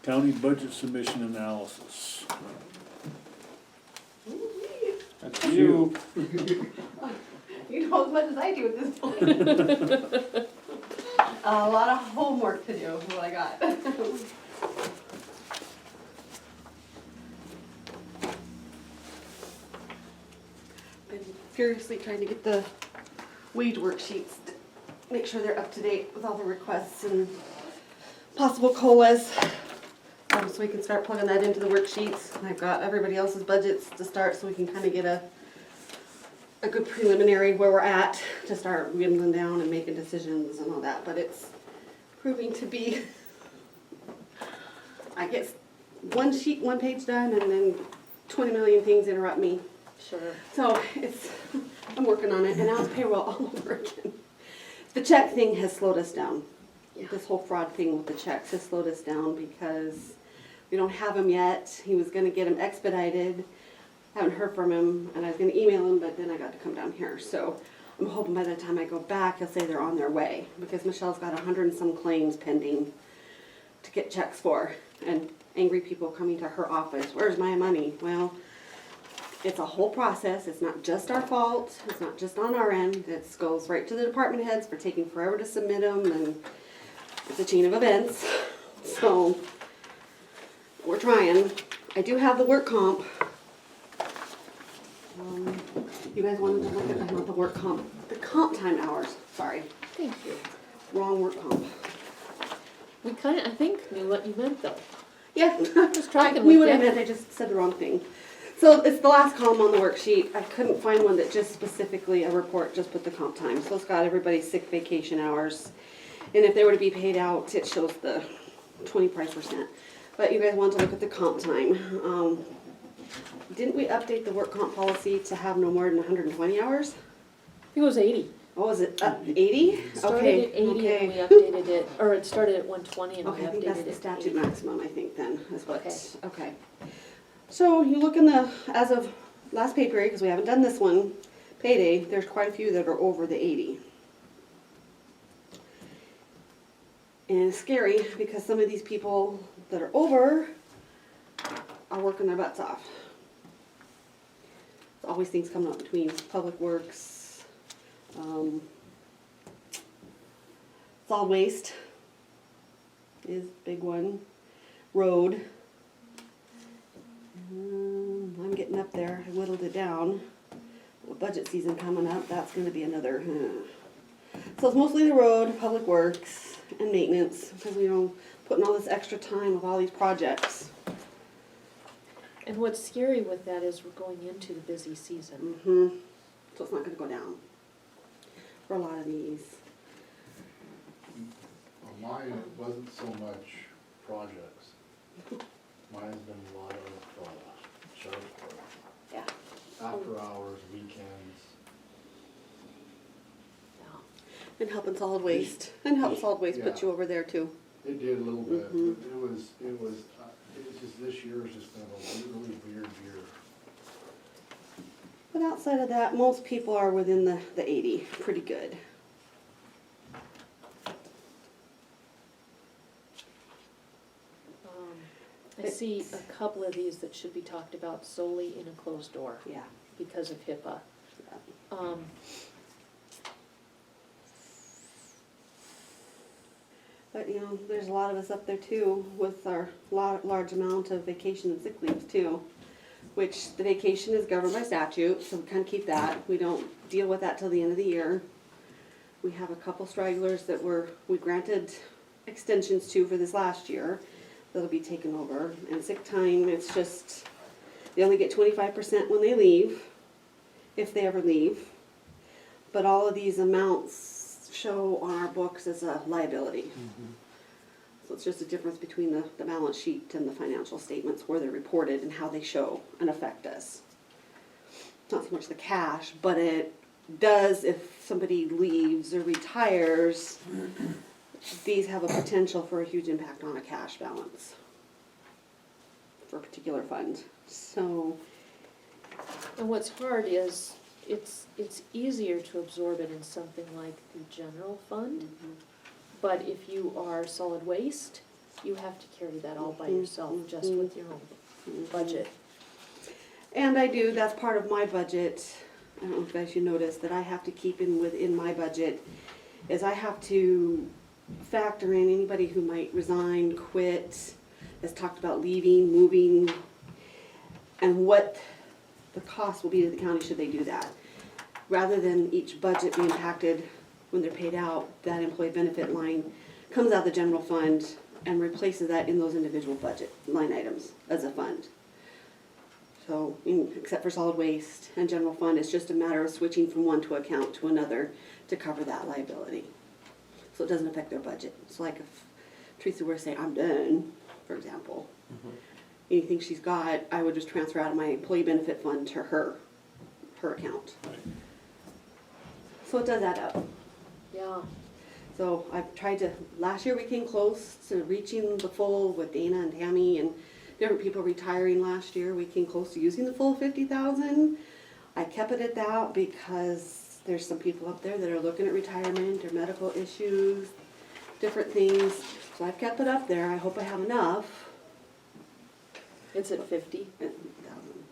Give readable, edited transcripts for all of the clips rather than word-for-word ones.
County budget submission analysis. That's you. You know as much as I do at this point. A lot of homework to do, is what I got. Been furiously trying to get the wage worksheets, to make sure they're up to date with all the requests and possible COLAs. So we can start plugging that into the worksheets. And I've got everybody else's budgets to start so we can kind of get a good preliminary where we're at to start whittling down and making decisions and all that. But it's proving to be, I get one sheet, one page done, and then 20 million things interrupt me. Sure. So it's, I'm working on it, and now it's payroll all over again. The check thing has slowed us down. Yeah. This whole fraud thing with the checks has slowed us down because we don't have them yet. He was gonna get them expedited. Haven't heard from him, and I was gonna email him, but then I got to come down here. So I'm hoping by the time I go back, he'll say they're on their way, because Michelle's got 100 and some claims pending to get checks for, and angry people coming to her office, where's my money? Well, it's a whole process. It's not just our fault. It's not just on our end. It goes right to the department heads for taking forever to submit them, and it's a chain of events. So we're trying. I do have the work comp. You guys wanted to look at not the work comp, the comp time hours. Sorry, Thank you. wrong work comp. We kinda, I think, knew what you meant though. Yeah, Just tracking I knew with what I you. meant. I just said the wrong thing. So it's the last column on the worksheet. I couldn't find one that just specifically a report just put the comp time. So it's got everybody's sick vacation hours, and if they were to be paid out, it shows the 25%. But you guys want to look at the comp time. Didn't we update the work comp policy to have no more than 120 hours? I think it was 80. Oh, is it 80? It started Okay, at 80 okay. and we updated it, or it started at 120 and we Okay, I think that's updated the it to statute 80. maximum, I think then, is what, Okay. okay. So you look in the, as of last pay period, because we haven't done this one, payday, there's quite a few that are over the 80. And it's scary because some of these people that are over are working their butts off. There's always things coming up between public works, solid waste is a big one, road. I'm getting up there, I whittled it down. With budget season coming up, that's gonna be another, So it's mostly the road, public works, and maintenance, because we know, putting all this extra time with all these projects. And what's scary with that is we're going into the busy season. So it's not gonna go down for a lot of these. Well, mine wasn't so much projects. Mine's been a lot of sheriff's work. Yeah. After hours, weekends. Yeah. And helping solid waste, and helping solid waste put Yeah. you over there too. It did a little bit. Mhm. It's just, this year has just been a really weird year. But outside of that, most people are within the 80, pretty good. I see a couple of these that should be talked about solely in a closed door Yeah. because of HIPAA. But, you know, there's a lot of us up there too with our large amount of vacation and sick leaves too, which the vacation is governed by statute, so we kind of keep that. We don't deal with that till the end of the year. We have a couple stragglers that we granted extensions to for this last year that'll be taken over. And sick time, it's just, they only get 25% when they leave, if they ever leave. But all of these amounts show on our books as a liability. So it's just a difference between the balance sheet and the financial statements where they're reported and how they show and affect us. It's not so much the cash, but it does if somebody leaves or retires, these have a potential for a huge impact on a cash balance for a particular fund. So, And what's hard is it's easier to absorb it in something like the general fund. But if you are solid waste, You have to carry that all by Mhm, yourself, just with your own budget. And I do, that's part of my budget. I don't know if you guys should notice that I have to keep within my budget, is I have to factor in anybody who might resign, quit, has talked about leaving, moving, and what the cost will be to the county should they do that. Rather than each budget be impacted when they're paid out, that employee benefit line comes out of the general fund and replaces that in those individual budget line items as a fund. So, except for solid waste and general fund, it's just a matter of switching from one to account to another to cover that liability. So it doesn't affect their budget. So like if Teresa were to say, I'm done, for example, anything she's got, I would just transfer out of my employee benefit fund to her account. So it does add up. Yeah, So I've tried to, last year we came close to reaching the full with Dana and Tammy and different people retiring last year. We came close to using the full 50,000. I kept it at that because there's some people up there that are looking at retirement or medical issues, different things. So I've kept it up there. I hope I have enough. it's at 50, 50,000.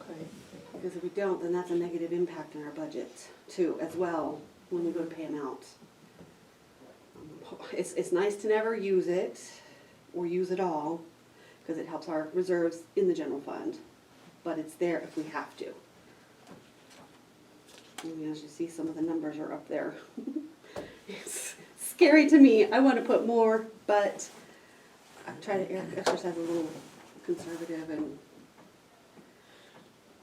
okay. Because if we don't, then that's a negative impact on our budget too, as well, when we go to pay them out. It's nice to never use it, or use it all, because it helps our reserves in the general fund, but it's there if we have to. And as you see, some of the numbers are up there. It's scary to me, I want to put more, but I try to exercise a little conservative and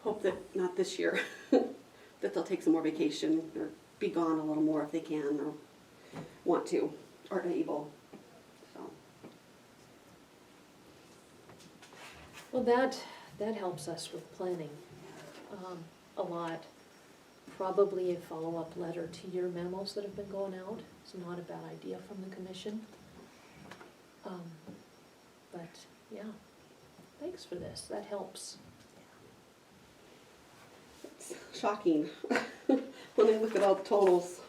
hope that, not this year, that they'll take some more vacation or be gone a little more if they can or want to, or able, so. Well, that helps us with planning, a lot. Probably a follow-up letter to your memos that have been going out, it's not a bad idea from the commission. But, yeah, thanks for this, that helps. It's shocking when I look at all the totals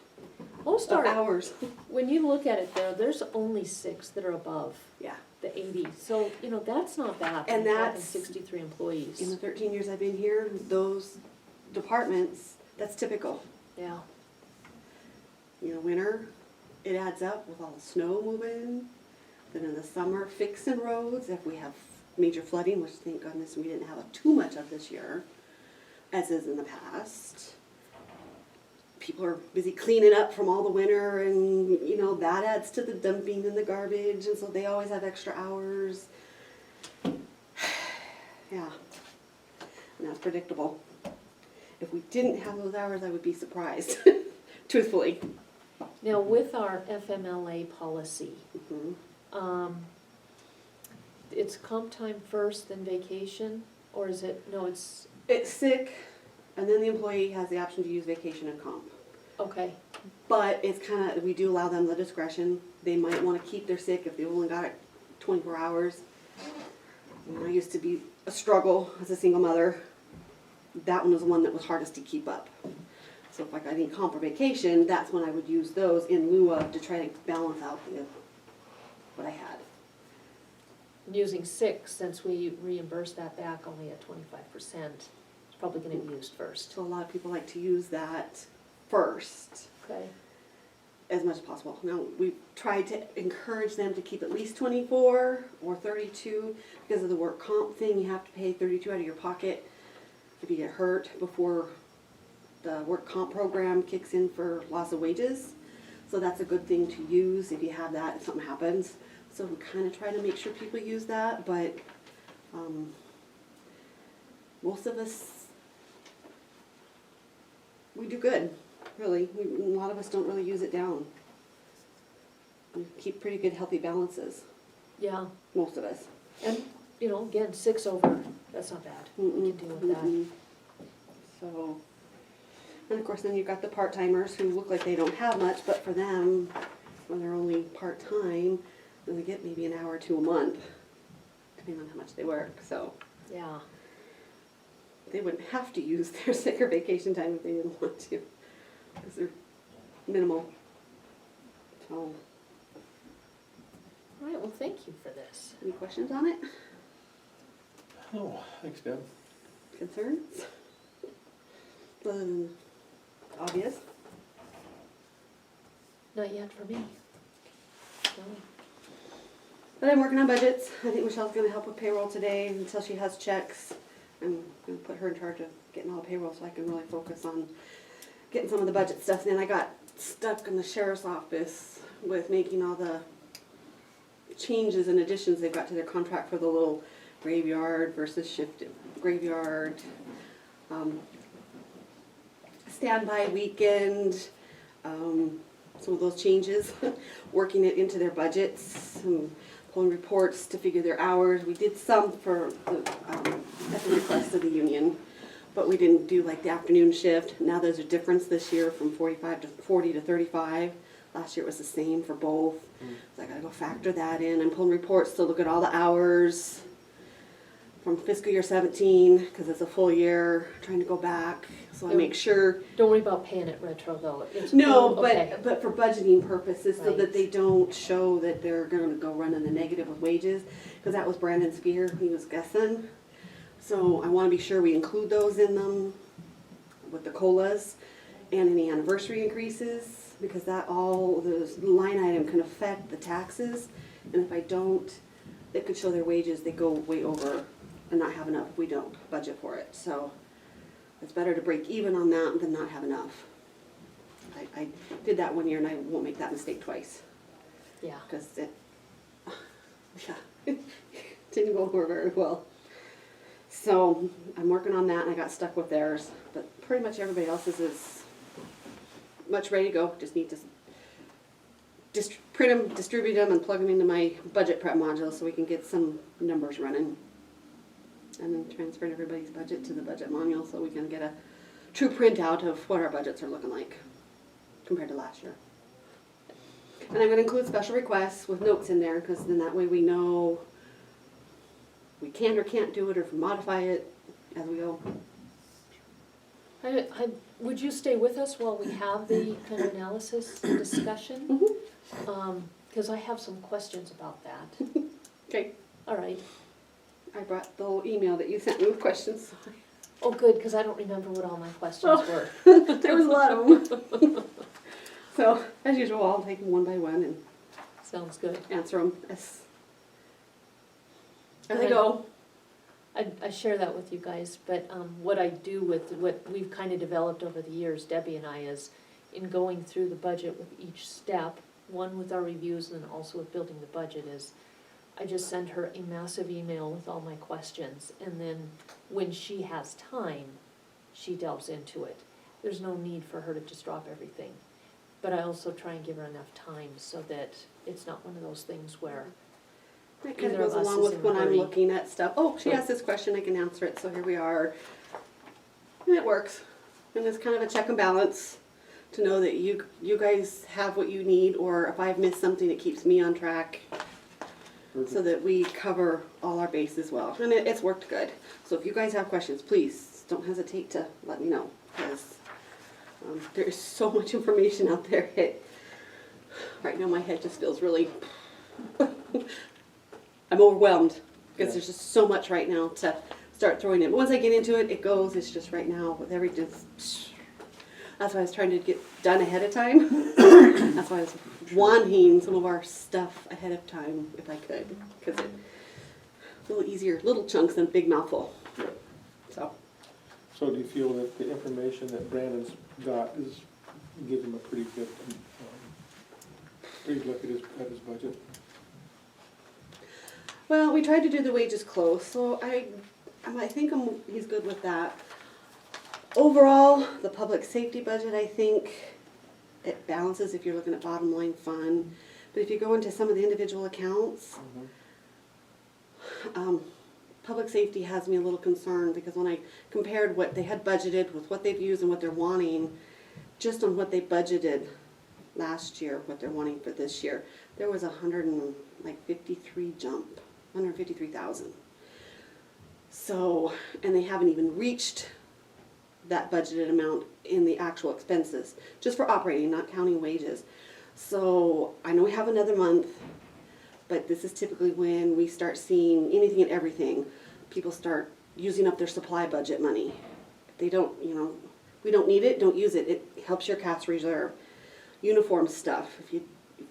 Most of are, hours. when you look at it there's only 6 that are above Yeah, the 80, so, that's not bad. And when you're talking that's- 63 employees. in the 13 years I've been here, those departments, that's typical. Yeah, Winter, it adds up with all the snow moving. Then in the summer, fixing roads, if we have major flooding, which thank goodness we didn't have too much of this year, as is in the past. People are busy cleaning up from all the winter and, that adds to the dumping and the garbage, and so they always have extra hours. Yeah, and that's predictable. If we didn't have those hours, I would be surprised, truthfully. now with our FMLA policy, Mhm. it's comp time first, then vacation, or is it, no, it's, It's sick, and then the employee has the option to use vacation and comp. okay, But it's kinda, we do allow them the discretion. They might wanna keep their sick if they only got it 24 hours. I used to be a struggle as a single mother. That one was the one that was hardest to keep up. So if like I need comp or vacation, that's when I would use those in lieu of to try to balance out what I had. using 6, since we reimburse that back only at 25%, it's probably gonna be used first. So a lot of people like to use that first, Okay, as much as possible. Now, we've tried to encourage them to keep at least 24 or 32, because of the work comp thing, you have to pay 32 out of your pocket if you get hurt before the work comp program kicks in for loss of wages. So that's a good thing to use if you have that, if something happens. So we kind of try to make sure people use that, but most of us, we do good, really. A lot of us don't really use it down. We keep pretty good healthy balances, yeah, most of us. and, again, 6 over, that's not bad, we can deal with that. Mm-mm. So, and of course then you've got the part-timers who look like they don't have much, but for them, when they're only part-time, then they get maybe an hour or two a month, depending on how much they work, so. Yeah, They wouldn't have to use their sick or vacation time if they didn't want to, because they're minimal. So, All right, well, thank you for this. Any questions on it? Oh, thanks, Deb. Concerns? Other than obvious? Not yet for me. No. But I'm working on budgets. I think Michelle's gonna help with payroll today until she has checks. I'm gonna put her in charge of getting all the payroll so I can really focus on getting some of the budget stuff. And then I got stuck in the sheriff's office with making all the changes and additions they've got to their contract for the little graveyard versus shift graveyard, standby weekend, some of those changes, working it into their budgets, and pulling reports to figure their hours. We did some for the, at the request of the union, but we didn't do like the afternoon shift. Now there's a difference this year from 45 to 40 to 35. Last year it was the same for both. So I gotta go factor that in. I'm pulling reports to look at all the hours from fiscal year 17, because it's a full year, trying to go back. So I make sure, Don't worry about paying it retro though. It's no, okay. but for budgeting purposes, so that Right. they don't show that they're gonna go run in the negative with wages, because that was Brandon's fear, he was guessing. So I wanna be sure we include those in them with the COLAs and any anniversary increases, because that all, the line item can affect the taxes. And if I don't, they could show their wages, they go way over and not have enough if we don't budget for it. So it's better to break even on that than not have enough. I did that one year and I won't make that mistake twice, Yeah. because it, yeah, didn't go over very well. So I'm working on that and I got stuck with theirs, but pretty much everybody else's is much ready to go. Just need to print them, distribute them, and plug them into my budget prep module so we can get some numbers running. And then transfer everybody's budget to the budget module so we can get a true printout of what our budgets are looking like compared to last year. And I'm gonna include special requests with notes in there, because then that way we know we can or can't do it, or if we modify it as we go. Would you stay with us while we have the kind of analysis and discussion? Mhm. Because I have some questions about that. Okay, All right. I brought the little email that you sent me with questions. Oh, good, because I don't remember what all my questions were. There was a lot of them. So, as usual, I'll take them one by one and Sounds good. answer them as they Okay. go. I share that with you guys, but what I do with, what we've kind of developed over the years, Debbie and I, is in going through the budget with each step, one with our reviews and then also with building the budget, is I just send her a massive email with all my questions, and then when she has time, she delves into it. There's no need for her to just drop everything. But I also try and give her enough time so that it's not one of those things where, It kind of Either of goes us along is with in when a I'm hurry. looking at stuff. Oh, she asked this question, I can answer it, so here we are. And it works. And it's kind of a check and balance to know that you guys have what you need, or if I've missed something, it keeps me on track, so that we cover all our bases well. And it's worked good. So if you guys have questions, please don't hesitate to let me know, because there is so much information out there. Right now my head just feels really, I'm overwhelmed, because there's just so much right now to start throwing in. But once I get into it, it goes. It's just right now with everything. That's why I was trying to get done ahead of time. That's why I was wanting some of our stuff ahead of time if I could, because it's a little easier, little chunks than big mouthful. So, So do you feel that the information that Brandon's got is, gives him a pretty good look at his budget? well, we tried to do the wages close, so I think he's good with that. Overall, the public safety budget, I think it balances if you're looking at bottom line fund. But if you go into some of the individual accounts, public safety has me a little concerned, because when I compared what they had budgeted with what they've used and what they're wanting, just on what they budgeted last year, what they're wanting for this year, there was 153 jump, 153,000. So, and they haven't even reached that budgeted amount in the actual expenses, just for operating, not counting wages. So I know we have another month, but this is typically when we start seeing anything and everything. People start using up their supply budget money. If they don't, we don't need it, don't use it. It helps your cash reserve. Uniform stuff. If you've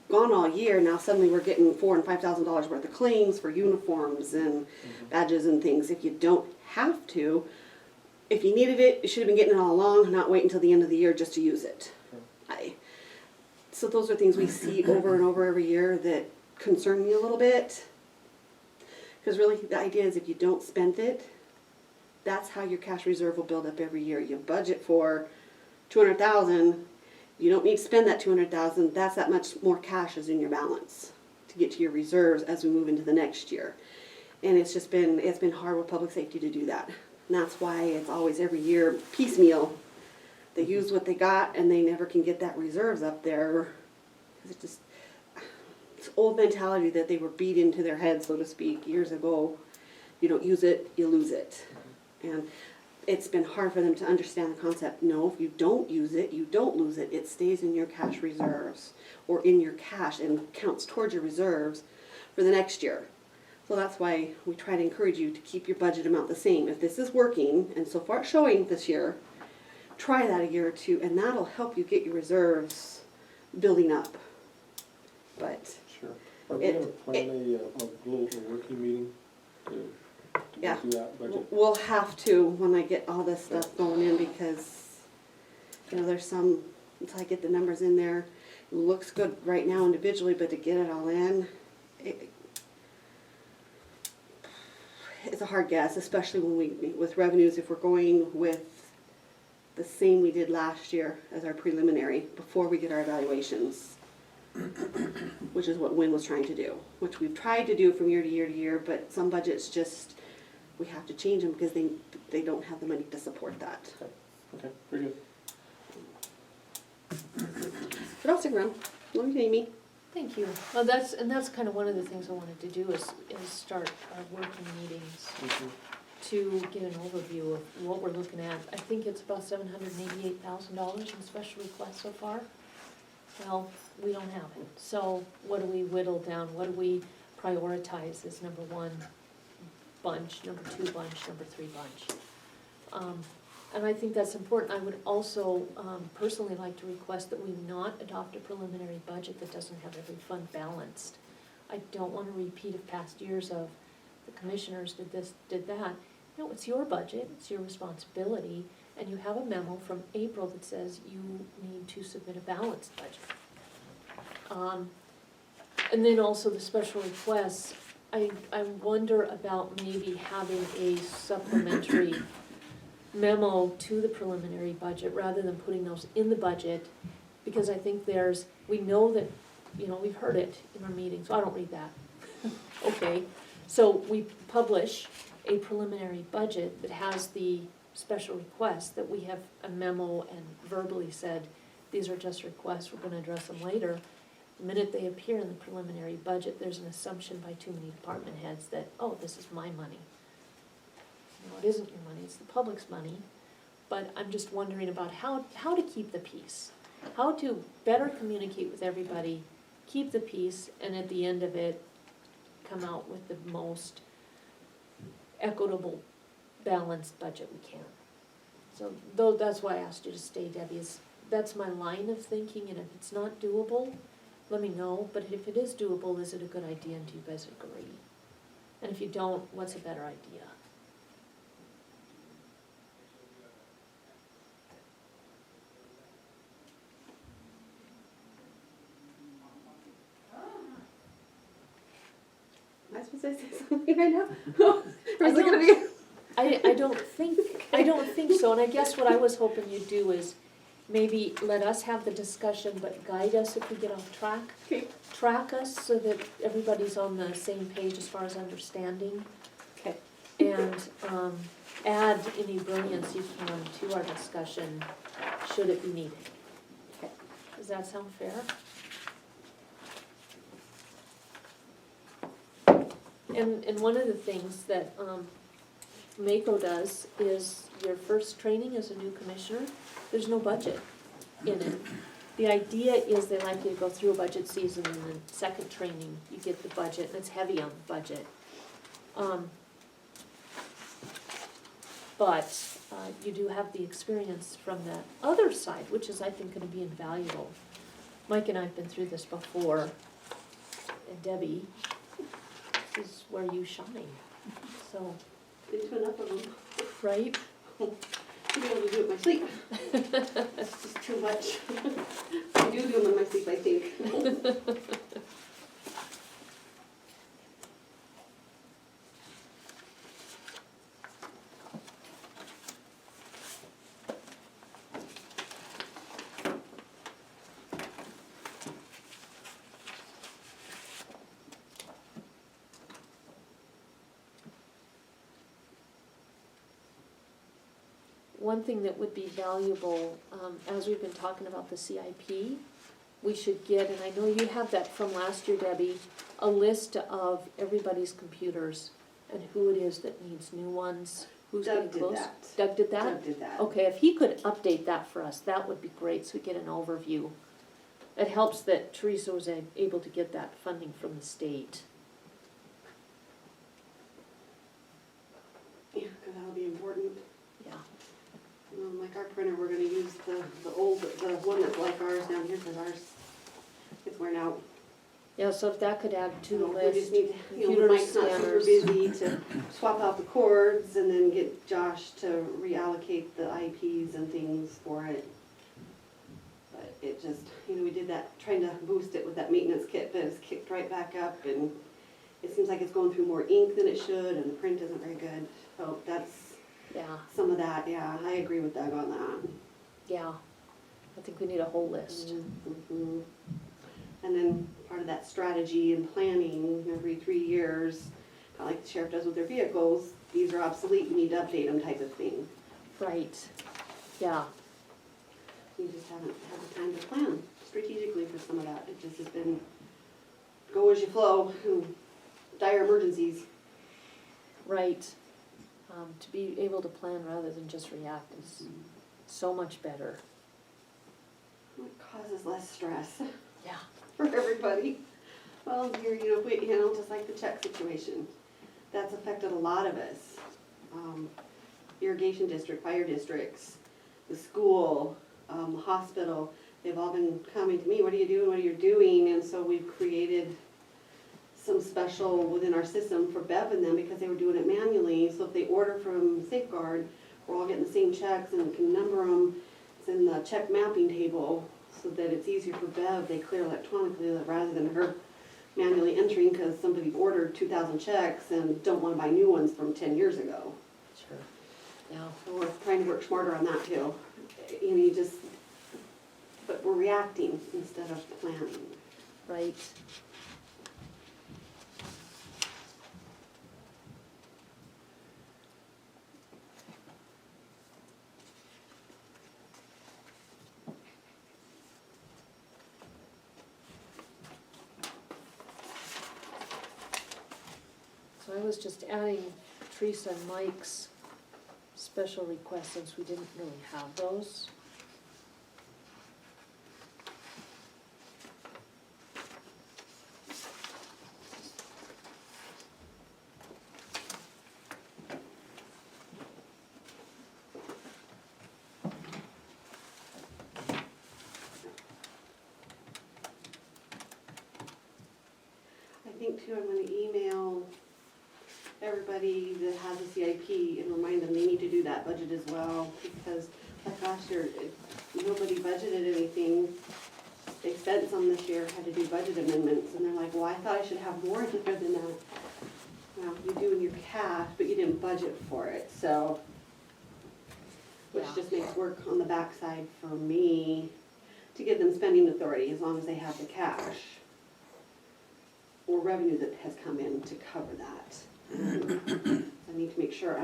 gone all year, now suddenly we're getting $4,000 and $5,000 worth of claims for uniforms and badges and things. If you don't have to, if you needed it, you should have been getting it all along, not wait until the end of the year just to use it. So those are things we see over and over every year that concern me a little bit. Because really the idea is if you don't spend it, that's how your cash reserve will build up every year. You budget for $200,000, you don't need to spend that $200,000, that's that much more cash is in your balance to get to your reserves as we move into the next year. And it's been hard with public safety to do that. And that's why it's always every year piecemeal. They use what they got and they never can get that reserves up there. It's old mentality that they were beat into their head, so to speak, years ago. You don't use it, you lose it. And it's been hard for them to understand the concept. No, if you don't use it, you don't lose it. It stays in your cash reserves or in your cash and counts towards your reserves for the next year. So that's why we try to encourage you to keep your budget amount the same. If this is working, and so far it's showing this year, try that a year or two, and that'll help you get your reserves building up. But Sure. Are we gonna plan a little working meeting to Yeah. do that budget? we'll have to when I get all this stuff going in, because there's some, until I get the numbers in there, it looks good right now individually, but to get it all in, it's a hard guess, especially when with revenues, if we're going with the same we did last year as our preliminary before we get our evaluations, which is what Wynn was trying to do, which we've tried to do from year to year to year, but some budgets just, we have to change them because they don't have the money to support that. Okay, very good. But I'll stick around. Let me Amy. Thank you. Well, that's kind of one of the things I wanted to do is start our working meetings Mhm. to get an overview of what we're looking at. I think it's about $788,000 in special requests so far. Well, we don't have it. So what do we whittle down? What do we prioritize as number one bunch, number two bunch, number three bunch? And I think that's important. I would also personally like to request that we not adopt a preliminary budget that doesn't have every fund balanced. I don't want a repeat of past years of the commissioners did this, did that. No, it's your budget, it's your responsibility, and you have a memo from April that says you need to submit a balanced budget. And then also the special requests, I wonder about maybe having a supplementary memo to the preliminary budget rather than putting those in the budget, because I think we know that, we've heard it in our meetings, so I don't read that. Okay, so we publish a preliminary budget that has the special requests, that we have a memo and verbally said, these are just requests, we're gonna address them later. The minute they appear in the preliminary budget, there's an assumption by too many department heads that, oh, this is my money. No, it isn't your money, it's the public's money. But I'm just wondering about how to keep the peace. How to better communicate with everybody, keep the peace, and at the end of it, come out with the most equitable, balanced budget we can. So that's why I asked you to stay, Debbie, that's my line of thinking, and if it's not doable, let me know. But if it is doable, is it a good idea, and do you guys agree? And if you don't, what's a better idea? Am I supposed to say something right now? Or is it gonna be? I don't think so, and I guess what I was hoping you'd do is maybe let us have the discussion, but guide us if we get off track. Okay. Track us so that everybody's on the same page as far as understanding, Okay. and add any brilliance you can to our discussion, should it be needed. Okay. Does that sound fair? And one of the things that MACO does is your first training as a new commissioner, there's no budget in it. The idea is they like you to go through a budget season and then second training, you get the budget, and it's heavy on the budget. But you do have the experience from the other side, which is, I think, gonna be invaluable. Mike and I have been through this before, and Debbie, this is where you shine, so, Been to enough of them right? to be able to do it in my sleep. That's just too much. I do them in my sleep, I think. One thing that would be valuable, as we've been talking about the CIP, we should get, and I know you have that from last year, Debbie, a list of everybody's computers and who it is that needs new ones, who's getting Doug did close. that. Doug did that? Doug did that. Okay, if he could update that for us, that would be great, so we get an overview. It helps that Teresa was able to get that funding from the state. Yeah, because that'll be important. Yeah, Like our printer, we're gonna use the one that's like ours down here, because ours is wearing out. yeah, so if that could add to the We list, just need, computer Mike's not super scanners. busy to swap out the cords and then get Josh to reallocate the IPs and things for it. But it just, we did that, trying to boost it with that maintenance kit, but it's kicked right back up, and it seems like it's going through more ink than it should, and the print isn't very good. So that's yeah, some of that, yeah, I agree with Doug on that. yeah. I think we need a whole list. Mhm. And then part of that strategy and planning every 3 years, kinda like the sheriff does with their vehicles, these are obsolete, you need to update them type of thing. Right, yeah, You just haven't had the time to plan strategically for some of that. It just has been go as you flow, dire emergencies. right. To be able to plan rather than just react is so much better. It causes less stress Yeah. for everybody. Well, here, just like the check situation, that's affected a lot of us. Irrigation district, fire districts, the school, the hospital, they've all been coming to me, what are you doing, what are you doing? And so we've created some special within our system for Bev and them because they were doing it manually. So if they order from Safeguard, we're all getting the same checks and we can number them. It's in the check mapping table so that it's easier for Bev. They clear electronically rather than her manually entering because somebody ordered 2,000 checks and don't want to buy new ones from 10 years ago. Sure. Yeah, So we're trying to work smarter on that too. But we're reacting instead of planning. right. So I was just adding Teresa and Mike's special requests since we didn't really have those. I think too, I'm gonna email everybody that has a CIP and remind them they need to do that budget as well, because like last year, nobody budgeted anything. They spent some this year, had to do budget amendments, and they're like, well, I thought I should have more in there than that. Well, you do in your cash, but you didn't budget for it, so. Which Yeah. just makes work on the backside for me to give them spending authority as long as they have the cash or revenue that has come in to cover that. I need to make sure,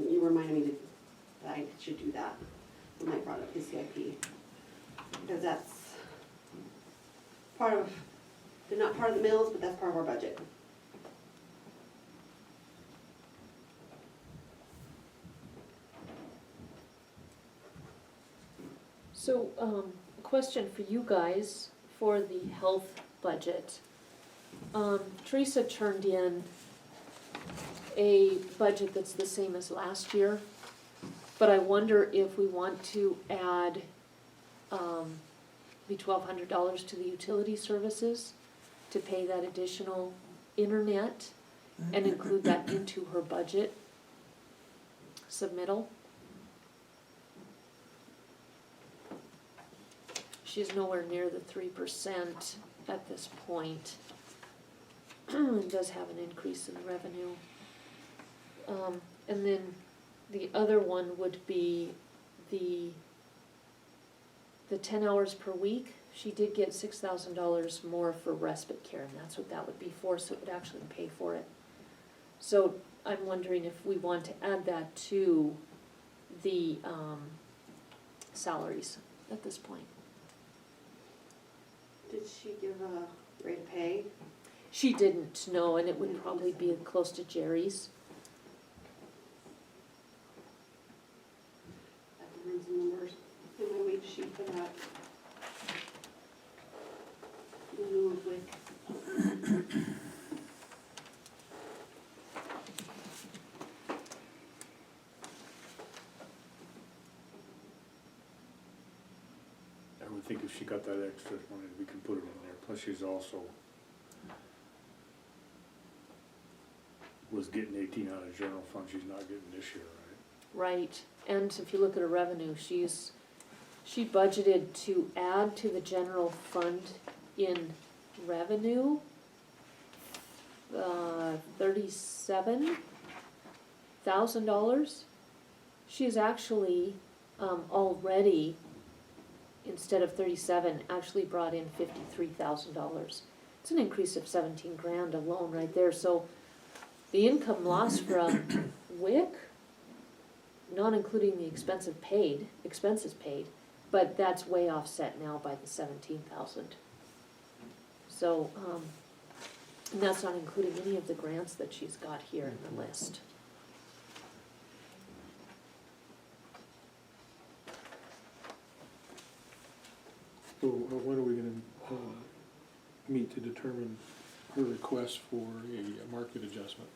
you reminded me that I should do that when Mike brought up his CIP. Because that's part of, they're not part of the mills, but that's part of our budget. So, a question for you guys for the health budget. Teresa turned in a budget that's the same as last year, but I wonder if we want to add, the $1,200 to the utility services to pay that additional internet and include that into her budget submittal. She's nowhere near the 3% at this point. And does have an increase in revenue. And then the other one would be the 10 hours per week. She did get $6,000 more for respite care, and that's what that would be for, so it would actually pay for it. So I'm wondering if we want to add that to the salaries at this point. Did she give a rate of pay? She didn't know, and it would probably be close to Jerry's. I can run some numbers in my wage sheet for that. Real quick. I would think if she got that extra money, we can put it in there, plus she's also was getting 18 out of general fund, she's not getting this year, right? Right, and if you look at her revenue, she budgeted to add to the general fund in revenue, $37,000. She's actually, already, instead of 37, actually brought in $53,000. It's an increase of 17 grand alone right there, so the income loss from WIC, not including the expenses paid, but that's way offset now by the 17,000. So, and that's not including any of the grants that she's got here in the list. So when are we gonna meet to determine her request for a market adjustment?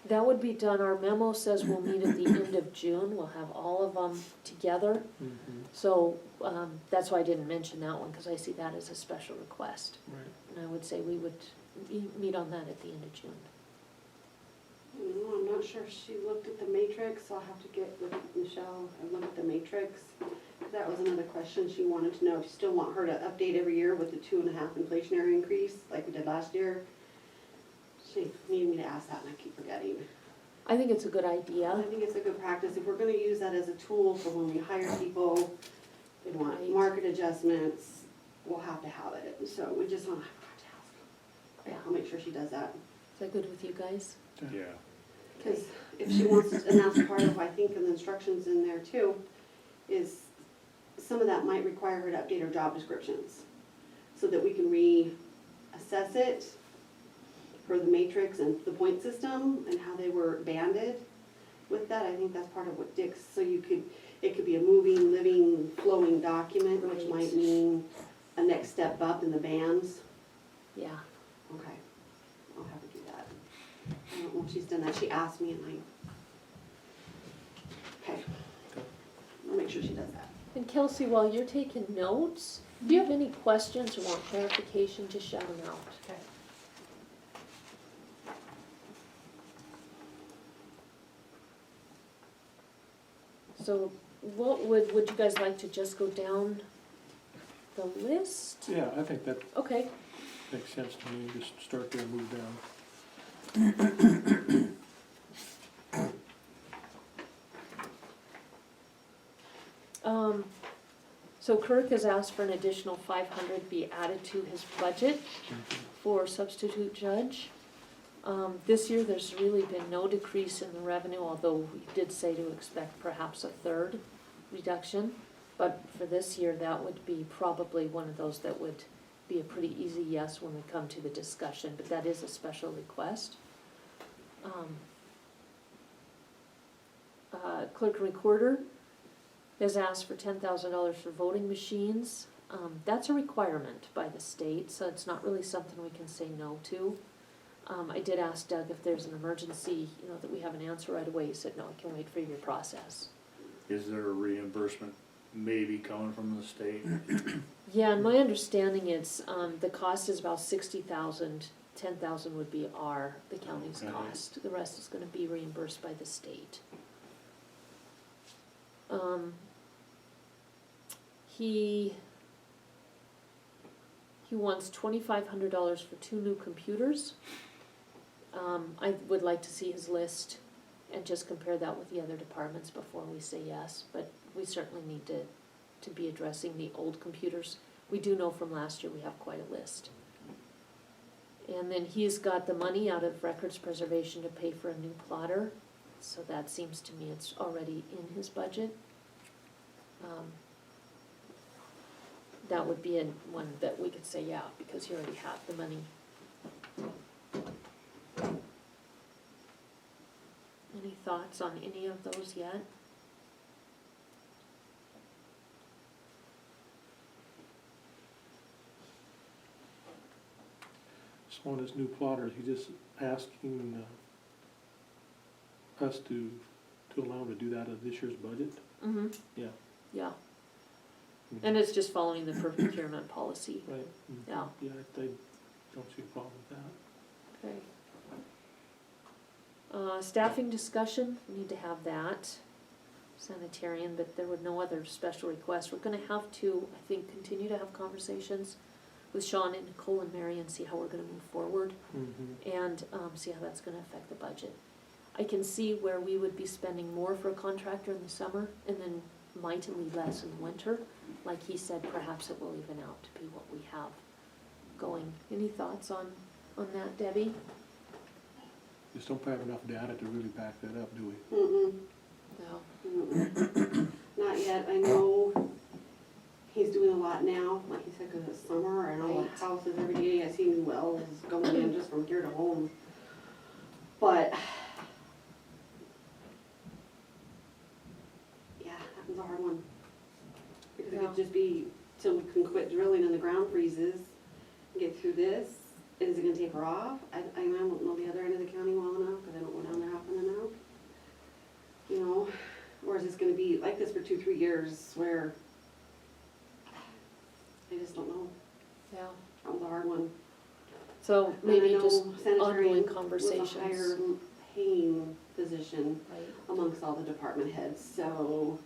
That would be done, our memo says we'll meet at the end of June, we'll have all of them together. So, that's why I didn't mention that one, because I see that as a special request. Right. And I would say we would meet on that at the end of June. I'm not sure if she looked at the matrix, so I'll have to get with Michelle and look at the matrix. That was another question she wanted to know, if you still want her to update every year with the 2.5 inflationary increase, like we did last year. She needed me to ask that and I keep forgetting. I think it's a good I idea. think it's a good practice, if we're gonna use that as a tool for when we hire people, they want Right. market adjustments, we'll have to have it, so we just wanna have to ask. Yeah, I'll make sure she does that. Is that good with you guys? Yeah. Because if she wants to, and that's part of, I think, in the instructions in there too, is some of that might require her to update her job descriptions, so that we can reassess it for the matrix and the point system and how they were banded with that. I think that's part of what Dick's, so it could be a moving, living, flowing document, which Right. might mean a next step up in the bands. Yeah. Okay, I'll have her do that. I don't know if she's done that, she asked me and okay. I'll make sure she does that. And Kelsey, while you're taking notes, do you have any questions or want clarification, just shout them out. Okay. So would you guys like to just go down the list? Yeah, I think that Okay, makes sense to me, just start there and move down. so Kirk has asked for an additional 500 be added to his budget for substitute judge. This year, there's really been no decrease in the revenue, although we did say to expect perhaps a third reduction. But for this year, that would be probably one of those that would be a pretty easy yes when we come to the discussion, but that is a special request. Clerk and recorder has asked for $10,000 for voting machines. That's a requirement by the state, so it's not really something we can say no to. I did ask Doug if there's an emergency, that we have an answer right away. He said, no, I can wait for your process. Is there a reimbursement maybe coming from the state? Yeah, and my understanding is, the cost is about 60,000. 10,000 would be the county's Okay. cost. The rest is gonna be reimbursed by the state. He wants $2,500 for 2 new computers. I would like to see his list and just compare that with the other departments before we say yes, but we certainly need to be addressing the old computers. We do know from last year we have quite a list. And then he's got the money out of records preservation to pay for a new plotter, so that seems to me it's already in his budget. That would be one that we could say, yeah, because you already have the money. Any thoughts on any of those yet? So on his new plotters, he's just asking us to allow him to do that out of this year's budget? Mm-hmm. Yeah. Yeah, and it's just following the procurement policy, Right. yeah, Yeah, I don't see a problem with that. okay. Staffing discussion, we need to have that, sanitarian, but there were no other special requests. We're gonna have to, I think, continue to have conversations with Sean and Nicole and Mary and see how we're gonna move forward, and see how that's gonna affect the budget. I can see where we would be spending more for a contractor in the summer, and then mightily less in the winter. Like he said, perhaps it will even out to be what we have going. Any thoughts on that, Debbie? Just don't have enough data to really back that up, do we? Mm-mm. No. Not yet. I know he's doing a lot now, like he said, because it's summer and all Right. the houses every day. I seen wells going in just from here to home. But yeah, that one's a hard one. Because it Yeah. could just be till we can quit drilling and the ground freezes, get through this. Is it gonna take her off? I don't know the other end of the county well enough, because I don't go down there often enough. Or is this gonna be like this for 2-3 years where I just don't know. Yeah. That was a hard one. So And maybe I know just sanitary ongoing was a conversations. higher paying position Right. amongst all the department heads, so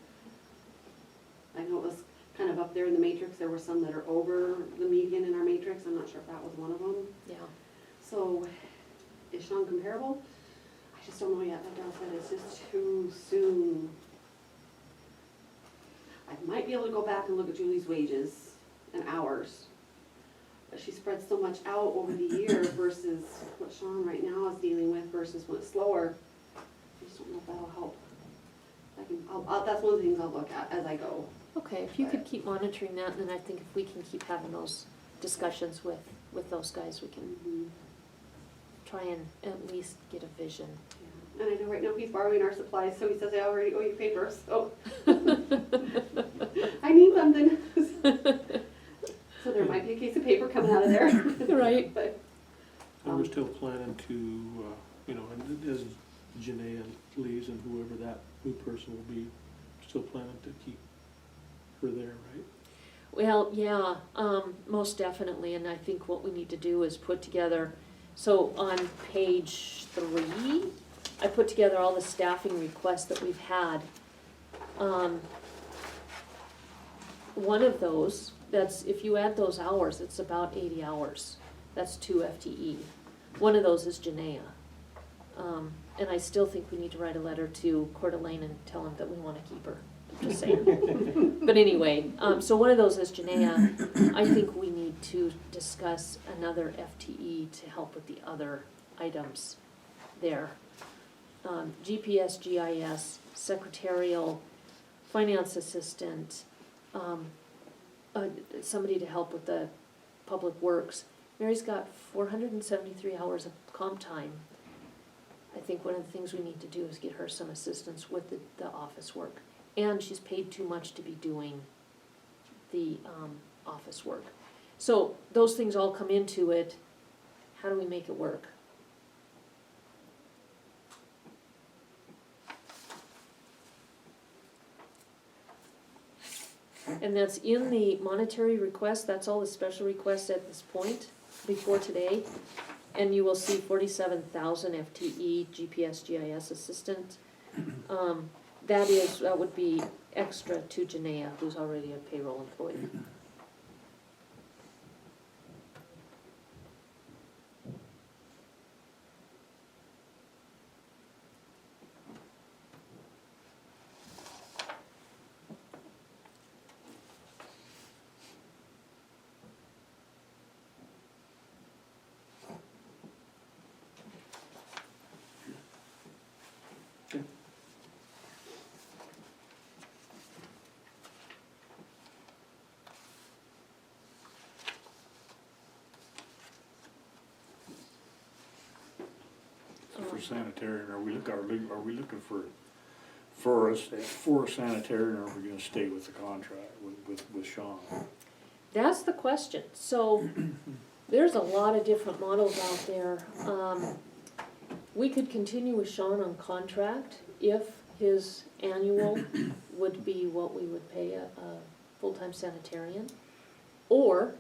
I know it was kind of up there in the matrix. There were some that are over the median in our matrix. I'm not sure if that was one of them. Yeah. So is Sean comparable? I just don't know yet. Like Dal said, it's just too soon. I might be able to go back and look at Julie's wages and hours. But she spreads so much out over the year versus what Sean right now is dealing with versus when it's slower. I just don't know if that'll help. That's one of the things I'll look at as I go. Okay, if you could keep monitoring that, then I think if we can keep having those discussions with those guys, we can try and at least get a vision. Yeah. And I know right now he's borrowing our supplies, so he says, I already owe you paper, so. I need something. So there might be a case of paper coming out of there. Right. But, And we're still planning to, and as Janae leaves and whoever that new person will be, still planning to keep her there, right? Well, yeah, most definitely, and I think what we need to do is put together, so on page 3, I put together all the staffing requests that we've had. One of those, if you add those hours, it's about 80 hours. That's 2 FTE. One of those is Janaea. And I still think we need to write a letter to Coeur d'Alene and tell them that we want to keep her. Just saying. But anyway, so one of those is Janaea. I think we need to discuss another FTE to help with the other items there. GPS, GIS, secretarial, finance assistant, somebody to help with the public works. Mary's got 473 hours of comp time. I think one of the things we need to do is get her some assistance with the office work. And she's paid too much to be doing the office work. So those things all come into it. How do we make it work? And that's in the monetary request, that's all the special requests at this point, before today. And you will see 47,000 FTE GPS GIS assistant. That would be extra to Janaea, who's already a payroll employee. So for sanitarian, are we looking for a sanitarian, or are we gonna stay with the contract with Sean? That's the question. So there's a lot of different models out there. We could continue with Sean on contract if his annual would be what we would pay a full-time sanitarian. Or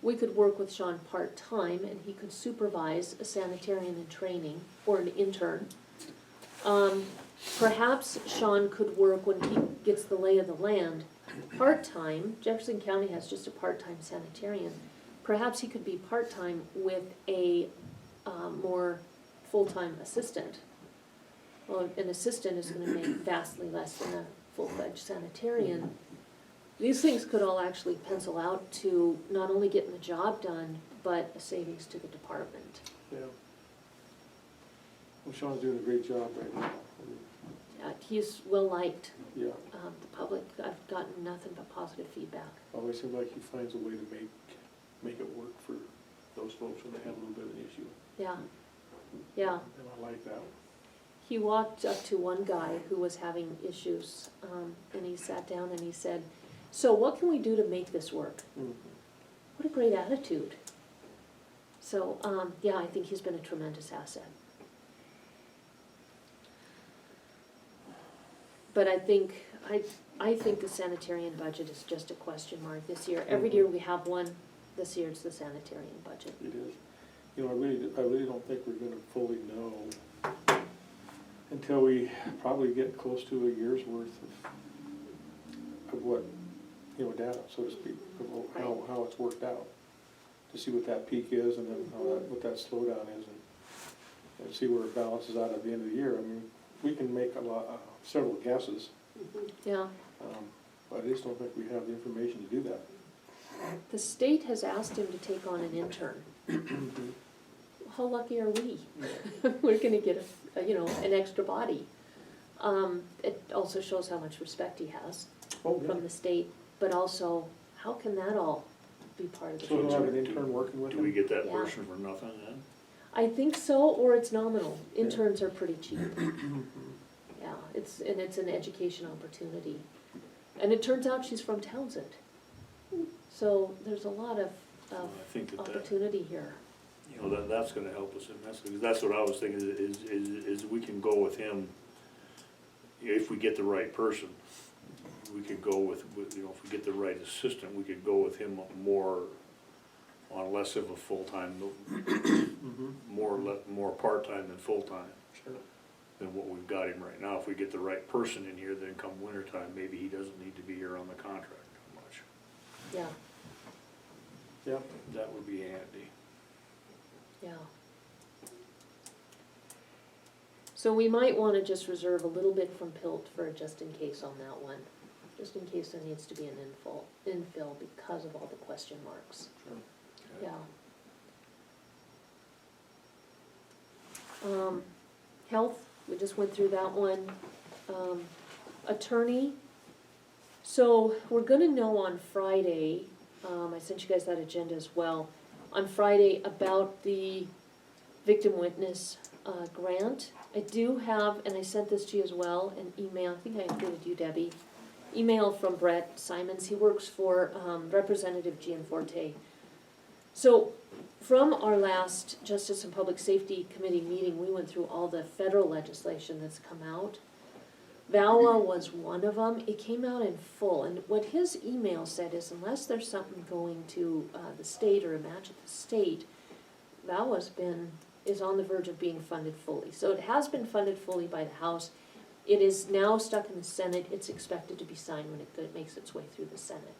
we could work with Sean part-time and he could supervise a sanitarian in training or an intern. Perhaps Sean could work when he gets the lay of the land part-time. Jefferson County has just a part-time sanitarian. Perhaps he could be part-time with a more full-time assistant. Well, an assistant is gonna make vastly less than a full-fledged sanitarian. These things could all actually pencil out to not only getting the job done, but a savings to the department. Yeah. Well, Sean's doing a great job right now. He's well-liked. Yeah, The public, I've gotten nothing but positive feedback. always seems like he finds a way to make it work for those folks when they have a little bit of an issue. Yeah, yeah. And I like that. He walked up to one guy who was having issues, and he sat down and he said, "So what can we do to make this work?" Mhm. What a great attitude. So, yeah, I think he's been a tremendous asset. But I think the sanitarian budget is just a question mark this year. Every year we have one, this year it's the sanitarian budget. It is. You know, I really don't think we're gonna fully know until we probably get close to a year's worth of what, you know, data, so to speak, of how it's worked out. To see what that peak is and then what that slowdown is and see where it balances out at the end of the year. I mean, we can make several guesses, Yeah, but I just don't think we have the information to do that. the state has asked him to take on an intern. How lucky are we? We're gonna get an extra body. It also shows how much respect he has Oh, yeah. from the state, but also, how can that all be part of the So he'll have future? an intern working with Do we him? get that Yeah. person for nothing then? I think so, or it's nominal. Interns are pretty cheap. Yeah, it's an education opportunity. And it turns out she's from Townsend. So there's a lot of I think that, opportunity here. you know, that's gonna help us immensely, because that's what I was thinking, is we can go with him, if we get the right person. We could go with, you know, if we get the right assistant, we could go with him more, on less of a full-time, more part-time than full-time Sure. than what we've got him right now. If we get the right person in here, then come wintertime, maybe he doesn't need to be here on the contract much. Yeah, Yeah. That would be handy. yeah. So we might wanna just reserve a little bit from PILT for just in case on that one. Just in case there needs to be an infill because of all the question marks. Sure. Yeah. Health, we just went through that one. Attorney, so we're gonna know on Friday, I sent you guys that agenda as well, on Friday about the victim witness, grant. I do have, and I sent this to you as well, an email, I think I included you, Debbie, email from Brett Simons, he works for Representative Gianforte. So, from our last Justice and Public Safety Committee meeting, we went through all the federal legislation that's come out. VAWA was one of them. It came out in full, and what his email said is unless there's something going to the state or a match at the state, is on the verge of being funded fully. So it has been funded fully by the House. It is now stuck in the Senate. It's expected to be signed when it makes its way through the Senate.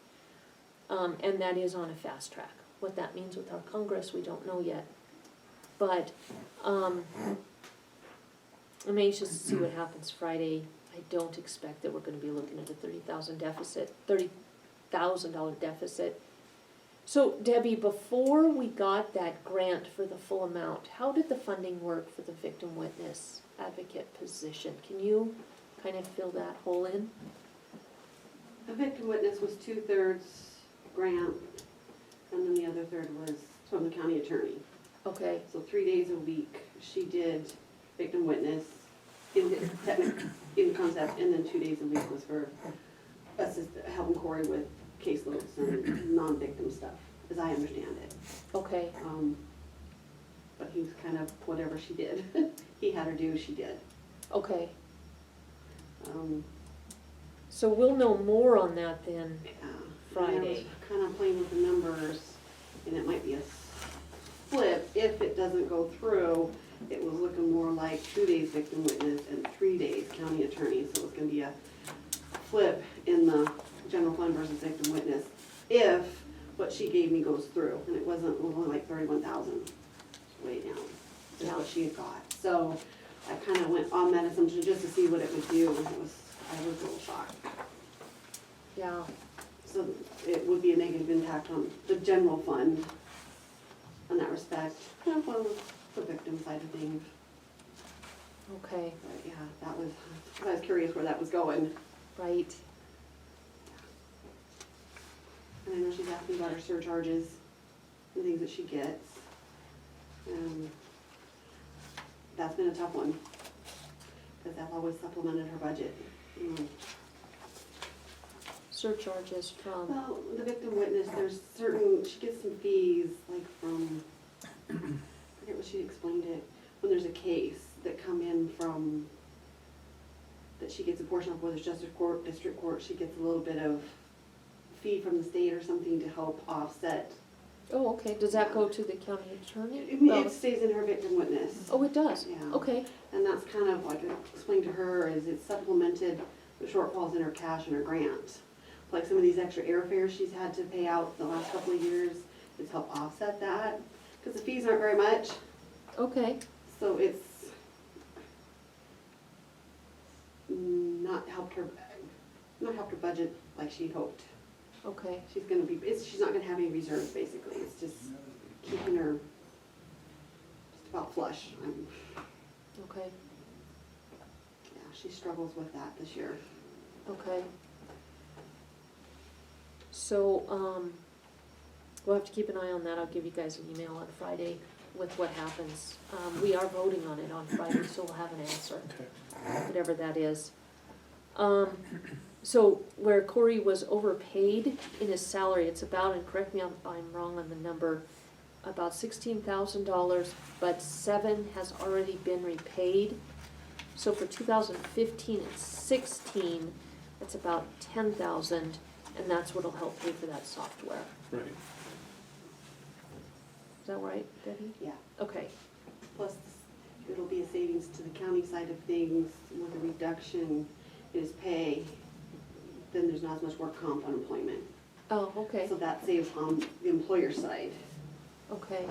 And that is on a fast track. What that means with our Congress, we don't know yet. But I'm anxious to see what happens Friday. I don't expect that we're gonna be looking at a $30,000 deficit. So Debbie, before we got that grant for the full amount, how did the funding work for the victim witness advocate position? Can you kind of fill that hole in? The victim witness was 2/3 grant, and then the other third was from the county attorney. Okay, So 3 days a week, she did victim witness in concept, and then 2 days a week was for helping Corey with caseloads and non-victim stuff, as I understand it. okay, But he was kind of whatever she did. He had her do, she did. okay. Um, So we'll know more on that then. yeah. Friday. Kind of playing with the numbers, and it might be a flip. If it doesn't go through, it was looking more like 2 days victim witness and 3 days county attorney. So it's gonna be a flip in the general fund versus victim witness if what she gave me goes through. And it was only like 31,000, way down, is what she had got. So I kind of went on that assumption just to see what it would do, and I was a little shocked. Yeah, So it would be a negative impact on the general fund in that respect. Well, the victim side of things. okay, But yeah, I was curious where that was going. right. And I know she's asked me about her surcharges and things that she gets. That's been a tough one, because that's always supplemented her budget. Surcharges from, Well, the victim witness, there's certain, she gets some fees, like from, I forget what she explained it, when there's a case that come in from, that she gets a portion of, whether it's justice court, district court, she gets a little bit of fee from the state or something to help offset. oh, okay, does that go to the county attorney? It stays in her victim witness. Oh, it does? Yeah. Okay, And that's kind of like I explained to her, is it supplemented the shortfalls in her cash and her grant. Like some of these extra airfares she's had to pay out the last couple of years, it's helped offset that, because the fees aren't very much, okay, so it's not helped her budget like she hoped. okay, She's not gonna have any reserves, basically, it's just keeping her just about flush. okay, Yeah, she struggles with that this year. okay. So, we'll have to keep an eye on that. I'll give you guys an email on Friday with what happens. We are voting on it on Friday, so we'll have an answer, Okay. whatever that is. So where Corey was overpaid in his salary, it's about, and correct me if I'm wrong on the number, about $16,000, but $7,000 has already been repaid. So for 2015 and 16, it's about $10,000, and that's what'll help pay for that software. Right. Is that right, Debbie? Yeah. Okay, Plus, it'll be a savings to the county side of things with a reduction in his pay. Then there's not as much work comp unemployment. oh, okay, So that saves on the employer side okay.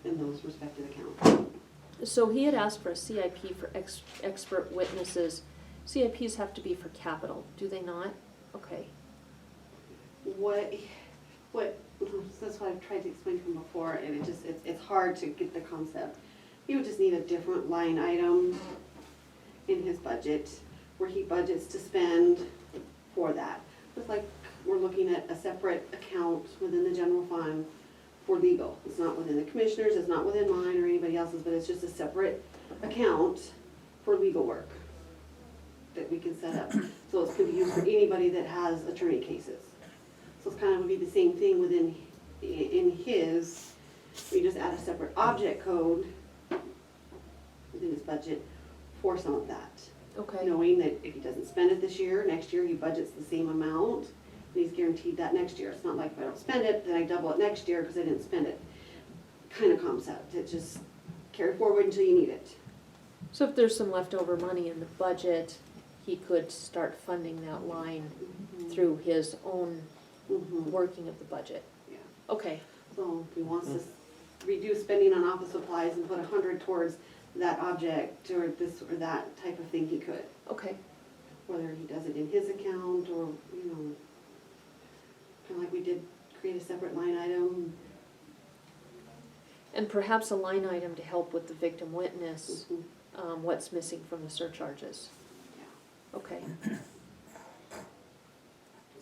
in those respective accounts. So he had asked for a CIP for expert witnesses. CIPs have to be for capital, do they not? Okay, That's what I've tried to explain to him before, and it's hard to get the concept. He would just need a different line item in his budget, where he budgets to spend for that. Just like we're looking at a separate account within the general fund for legal. It's not within the commissioners, it's not within mine or anybody else's, but it's just a separate account for legal work. that we can set up. So it's gonna be used for anybody that has attorney cases. So it's kind of would be the same thing within, in his, we just add a separate object code within his budget for some of that. Okay, Knowing that if he doesn't spend it this year, next year he budgets the same amount, and he's guaranteed that next year. It's not like if I don't spend it, then I double it next year because I didn't spend it. Kind of concept, it just carry forward until you need it. so if there's some leftover money in the budget, he could start funding that line through his own Mhm. working of the budget. Yeah. Okay, So if he wants to reduce spending on office supplies and put 100 towards that object or this or that type of thing, he could. okay, Whether he does it in his account or, you know, kind of like we did create a separate line item. and perhaps a line item to help with the victim witness, Mhm. what's missing from the surcharges. Okay,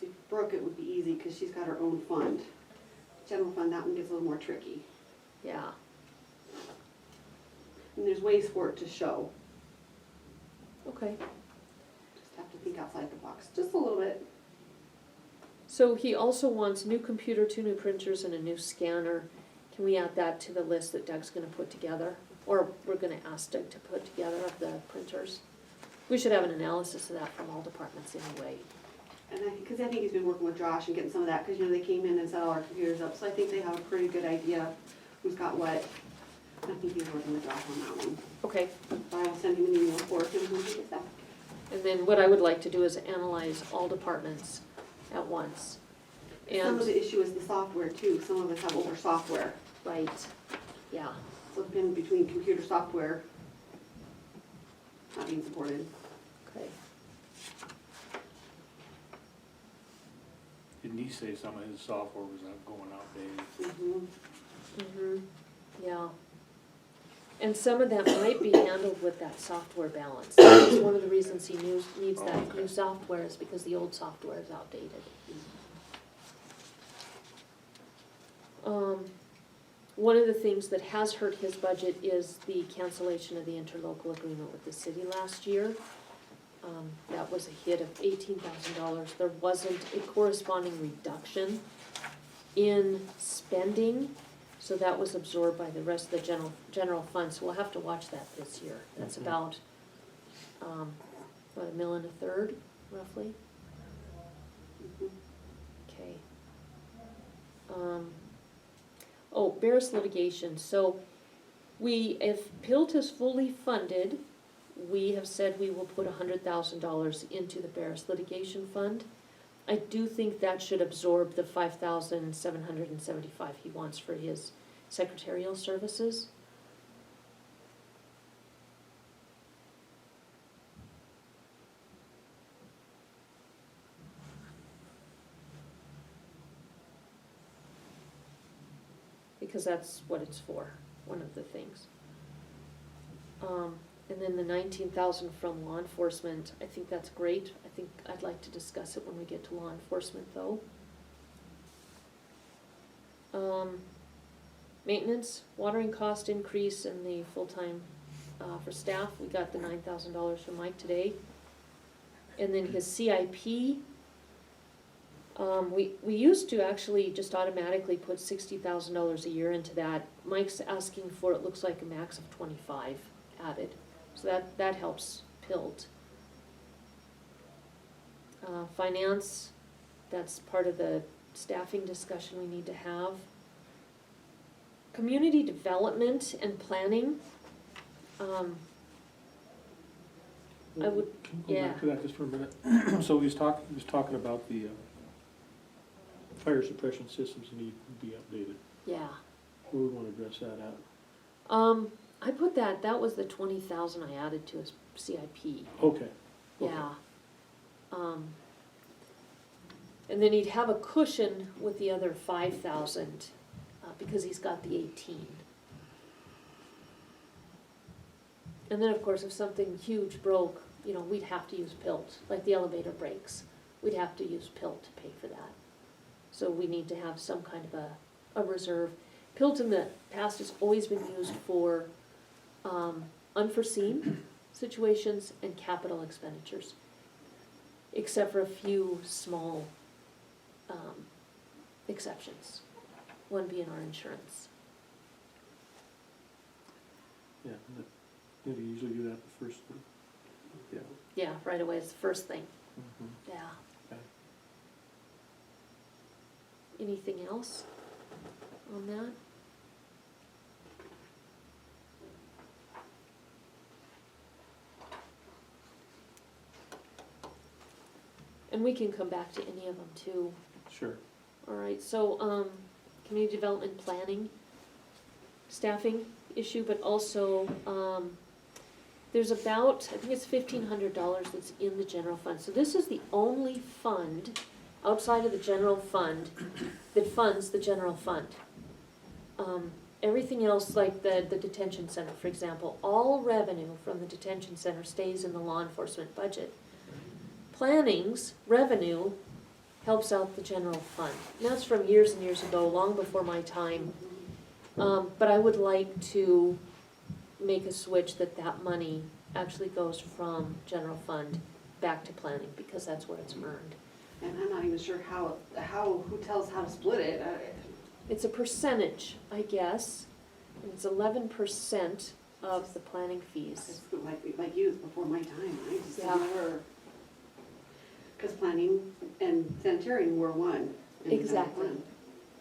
See, Brooke, it would be easy because she's got her own fund. General fund, that one gets a little more tricky. yeah, And there's ways for it to show. okay. Just have to think outside the box, just a little bit. So he also wants new computer, 2 new printers, and a new scanner. Can we add that to the list that Doug's gonna put together? Or we're gonna ask Doug to put together of the printers? We should have an analysis of that from all departments anyway. And because I think he's been working with Josh and getting some of that, because, you know, they came in and set all our computers up, so I think they have a pretty good idea who's got what. I think he's working with Josh on that one. Okay, But I will send him an email for him when he gets that. and then what I would like to do is analyze all departments at once. Some And, of the issue is the software too, some of us have older software, right, yeah, so it's been between computer software not being supported. okay. Didn't he say some of his software was not going outdated? Mhm. Yeah. And some of that might be handled with that software balance. That's one of the reasons he needs that new software is because the old software is outdated. One of the things that has hurt his budget is the cancellation of the interlocal agreement with the city last year. That was a hit of $18,000. There wasn't a corresponding reduction in spending, so that was absorbed by the rest of the general fund, so we'll have to watch that this year. That's about, what, $1.3 million roughly? Mhm. Okay. Oh, Barris litigation, so if PILT is fully funded, we have said we will put $100,000 into the Barris litigation fund. I do think that should absorb the $5,775 he wants for his secretarial services. Because that's what it's for, one of the things. And then the 19,000 from law enforcement, I think that's great. I think I'd like to discuss it when we get to law enforcement though. Maintenance, watering cost increase and the full-time, for staff, we got the $9,000 from Mike today. And then his CIP, we used to actually just automatically put $60,000 a year into that. Mike's asking for, it looks like a max of 25 added, so that helps PILT. Finance, that's part of the staffing discussion we need to have. Community development and planning, I would, Can we go yeah. back to that just for a minute? So he was talking about the fire suppression systems need to be updated. yeah. Where we want to address that at? I put that was the 20,000 I added to his CIP. Okay. Yeah. And then he'd have a cushion with the other 5,000, because he's got the 18. And then, of course, if something huge broke, you know, we'd have to use PILT, like the elevator breaks. We'd have to use PILT to pay for that. So we need to have some kind of a reserve. PILT in the past has always been used for unforeseen situations and capital expenditures, except for a few small exceptions, one being our insurance. Yeah, you usually do that the first, yeah. Yeah, right away, it's the first thing, Mhm. yeah. Okay. Anything else on that? And we can come back to any of them too. Sure. All right, so, community development planning, staffing issue, but also, there's about, I think it's $1,500 that's in the general fund. So this is the only fund outside of the general fund that funds the general fund. Everything else, like the detention center, for example, all revenue from the detention center stays in the law enforcement budget. Planning's revenue helps out the general fund. And that's from years and years ago, long before my time. But I would like to make a switch that money actually goes from general fund back to planning, because that's where it's earned. And I'm not even sure who tells how to split it. It's a percentage, I guess, and it's 11% of the planning fees. It's like you, it's before my time, I just Yeah. never, because planning and sanitarian were one. in the Exactly. fund.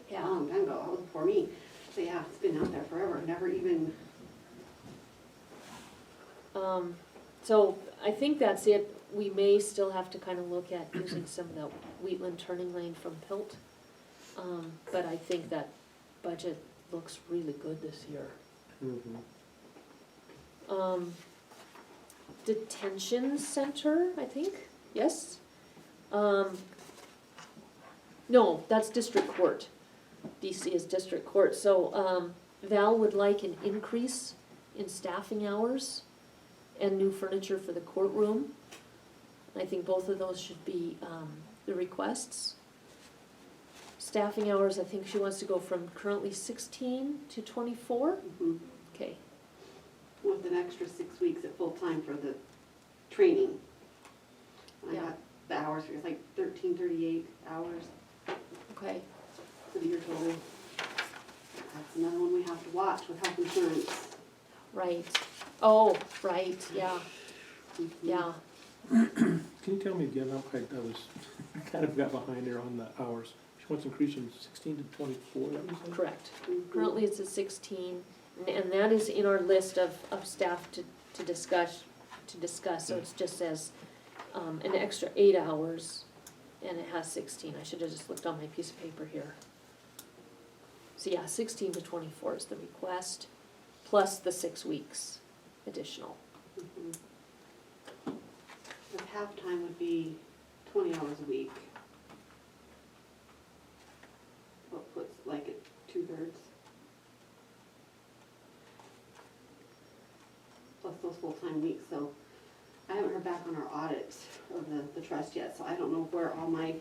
A Yeah, long time ago, that was before me, so yeah, it's been out there forever, never even, so I think that's it. We may still have to kind of look at using some of the Wheatland turning lane from Pilt. But I think that budget looks really good this year. Mhm. Detention center, I think, yes? No, that's district court. DC is district court, so, Val would like an increase in staffing hours and new furniture for the courtroom. I think both of those should be, the requests. Staffing hours, I think she wants to go from currently 16 to 24, okay. with an extra 6 weeks at full time for the training. I Yeah. got the hours, it was like 1338 hours Okay, for the year total. That's another one we have to watch with health insurance. right. Oh, right, yeah, Mhm. yeah. Can you tell me again, I was, kind of got behind there on the hours. She wants to increase from 16 to 24, that was it? Correct. Mhm. Currently it's at 16, and that is in our list of staff to discuss, so it just says, an extra 8 hours, and it has 16, I should have just looked on my piece of paper here. So yeah, 16 to 24 is the request, plus the 6 weeks additional. Mhm. The half-time would be 20 hours a week. What puts like at 2/3. Plus those full-time weeks, so I haven't heard back on our audit of the trust yet, so I don't know where all my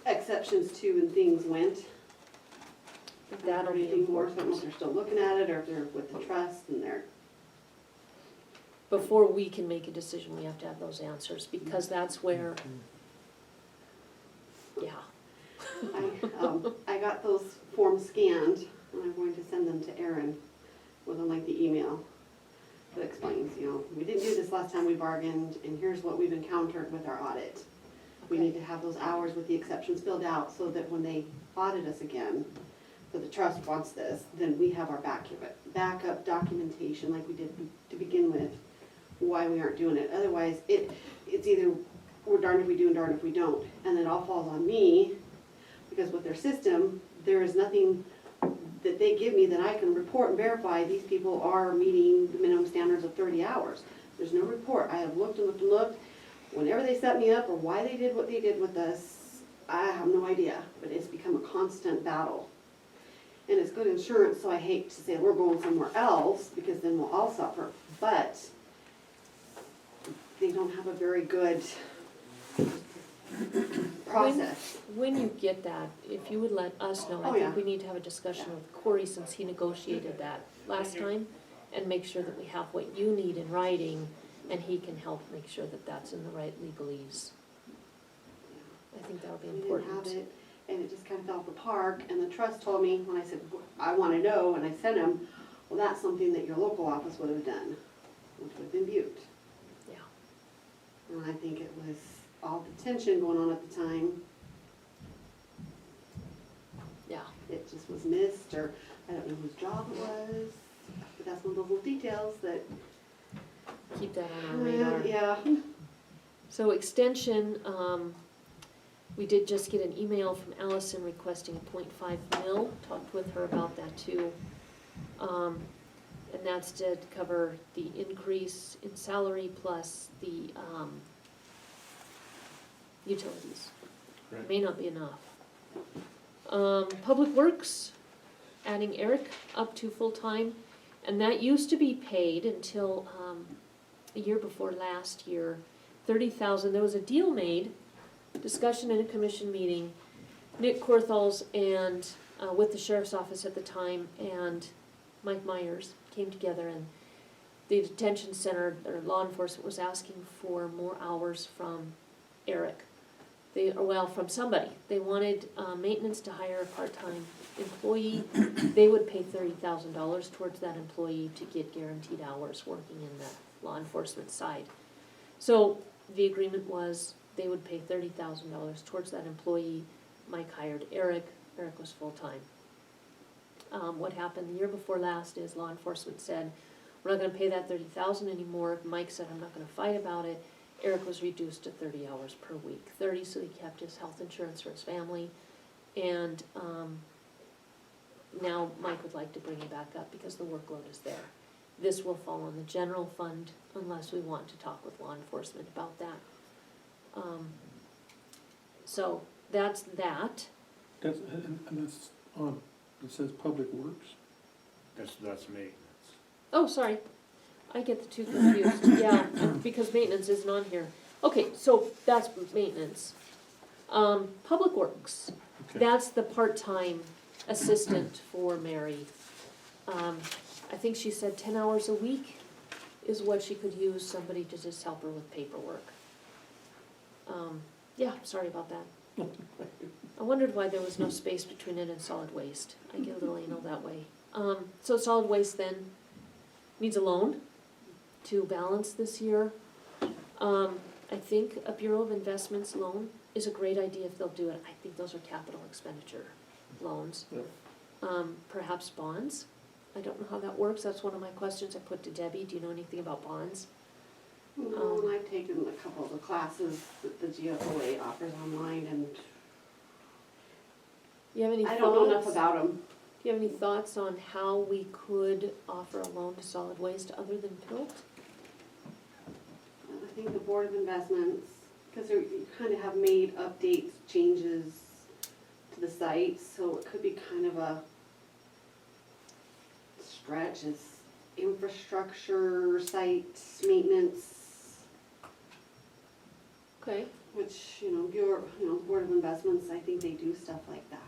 exceptions to and things went. I haven't That'll heard be anything more, so I don't know if important. they're still looking at it, or if they're with the trust and they're, Before we can make a decision, we have to have those answers, because that's where, yeah, I got those forms scanned, and I'm going to send them to Erin with a lengthy email that explains, we didn't do this last time we bargained, and here's what we've encountered with our audit. We need to have those hours with the exceptions filled out, so that when they audit us again, so the trust wants this, then we have our backup documentation like we did to begin with, why we aren't doing it. Otherwise, it's either we're darned if we do and darned if we don't, and it all falls on me, because with their system, there is nothing that they give me that I can report and verify these people are meeting the minimum standards of 30 hours. There's no report. I have looked and looked and looked. Whenever they set me up or why they did what they did with us, I have no idea, but it's become a constant battle. And it's good insurance, so I hate to say we're going somewhere else, because then we'll all suffer, but they don't have a very good process. when you get that, if you would let us know, I Oh, think yeah. we need to have a discussion with Corey, since he negotiated that last time, and make sure that we have what you need in writing, and he can help make sure that that's in the right legalese. I think that'll be We didn't have important. it, and it just kind of fell off the park, and the trust told me, when I said, I wanna know, and I sent him, well, that's something that your local office would have done, which would have been Butte. Yeah, And I think it was all the tension going on at the time, yeah, it just was missed, or I don't know whose job it was, but that's one of those little details that, keep that on our radar. yeah. So extension, we did just get an email from Allison requesting a 0.5 mil, talked with her about that too. And that's to cover the increase in salary plus the, utilities. Right. May not be enough. Public Works, adding Eric up to full-time, and that used to be paid until, the year before last year, 30,000, there was a deal made, discussion in a commission meeting, Nick Korthals and, with the sheriff's office at the time, and Mike Myers came together, and the detention center, or law enforcement was asking for more hours from Eric. From somebody, they wanted, maintenance to hire a part-time employee, they would pay $30,000 towards that employee to get guaranteed hours working in the law enforcement side. So the agreement was they would pay $30,000 towards that employee. Mike hired Eric. Eric was full-time. What happened the year before last is law enforcement said, we're not gonna pay that $30,000 anymore. Mike said, I'm not gonna fight about it. Eric was reduced to 30 hours per week. 30 so he kept his health insurance for his family. And now Mike would like to bring him back up because the workload is there. This will fall on the general fund unless we want to talk with law enforcement about that. So that's that. That's, and that's on, it says Public Works. That's maintenance. Oh, sorry, I get the two confused, yeah, because maintenance isn't on here. Okay, so that's maintenance. Public Works, Okay. that's the part-time assistant for Mary. I think she said 10 hours a week is what she could use somebody to just help her with paperwork. Yeah, sorry about that. I wondered why there was no space between it and solid waste. I get a little anal that way. So solid waste then needs a loan to balance this year. I think a Bureau of Investments loan is a great idea if they'll do it. I think those are capital expenditure loans. Yep. Perhaps bonds. I don't know how that works. That's one of my questions I put to Debbie. Do you know anything about bonds? No, and I've taken a couple of the classes that the GFOA offers online, and You have any thoughts? I don't know enough about them. Do you have any thoughts on how we could offer a loan to solid waste other than PILT? I think the Board of Investments, because you kind of have made updates, changes to the site, so it could be kind of a stretch as infrastructure, site maintenance, Okay, which, Board of Investments, I think they do stuff like that.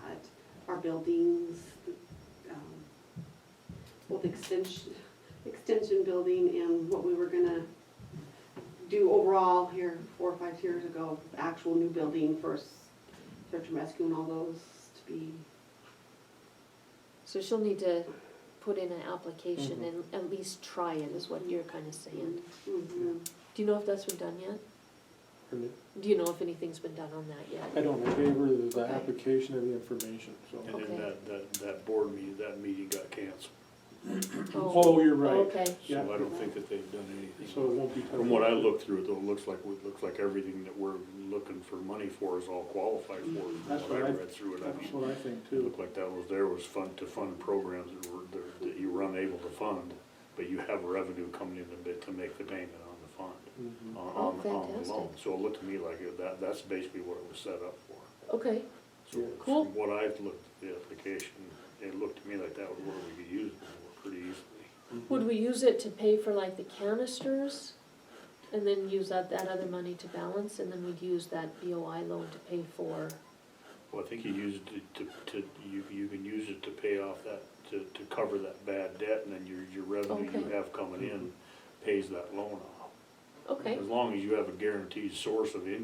Our buildings, both extension building and what we were gonna do overall here 4 or 5 years ago, the actual new building for search and rescue and all those to be, so she'll need to put in an application and at least try it, is what you're kind of saying. mhm. Do you know if that's been done yet? Pardon me? Do you know if anything's been done on that yet? I don't, I gave her the Okay. application and the information, so. And Okay. then that board meeting, that meeting got canceled. Oh, you're right. Okay, So Yeah. I don't think that they've done anything. So it won't be. From what I looked through it, though, it looks like everything that we're looking for money for is all qualified for. From That's what I what I- read through it, I That's mean, what I think it too. looked like that was fund programs that you were unable to fund, but you have revenue coming in to make the payment on the fund, Mhm. on the fantastic. loan. So it looked to me like that's basically what it was set up for. okay, So Yeah. Cool. from what I've looked at the application, it looked to me like that was where we could use it pretty easily. would we use it to pay for like the canisters? And then use that other money to balance, and then we'd use that BOI loan to pay for Well, I think you use it you can use it to pay off that, to cover that bad debt, and then your revenue you Okay. have coming in pays that loan off. Okay, As long as you have a guaranteed source of income.